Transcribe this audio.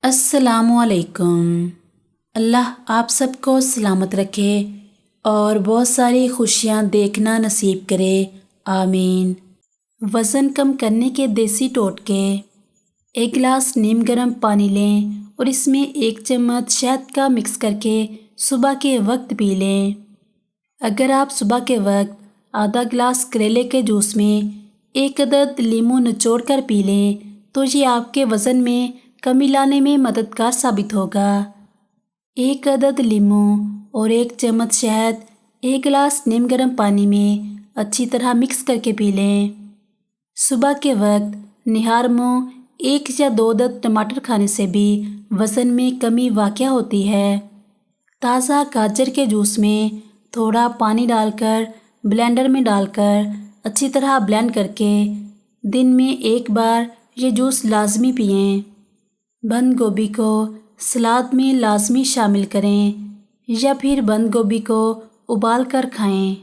السلام علیکم۔ اللہ آپ سب کو سلامت رکھے اور بہت ساری خوشیاں دیکھنا نصیب کرے، آمین۔ وزن کم کرنے کے دیسی ٹوٹکے۔ ایک گلاس نیم گرم پانی لیں اور اس میں 1 چمچ شہد کا مکس کر کے صبح کے وقت پی لیں۔ اگر آپ صبح کے وقت آدھا گلاس کریلے کے جوس میں 1 عدد لیموں نچوڑ کر پی لیں تو یہ آپ کے وزن میں کمی لانے میں مددگار ثابت ہوگا۔ 1 عدد لیموں اور 1 چمچ شہد 1 گلاس نیم گرم پانی میں اچھی طرح مکس کر کے پی لیں۔ صبح کے وقت نہار منہ 1 یا 2 عدد ٹماٹر کھانے سے بھی وزن میں کمی واقع ہوتی ہے۔ تازہ گاجر کے جوس میں تھوڑا پانی ڈال کر بلینڈر میں ڈال کر اچھی طرح بلینڈ کر کے دن میں 1 بار یہ جوس لازمی پئیں۔ بند گوبھی کو سلاد میں لازمی شامل کریں یا پھر بند گوبھی کو ابال کر کھائیں۔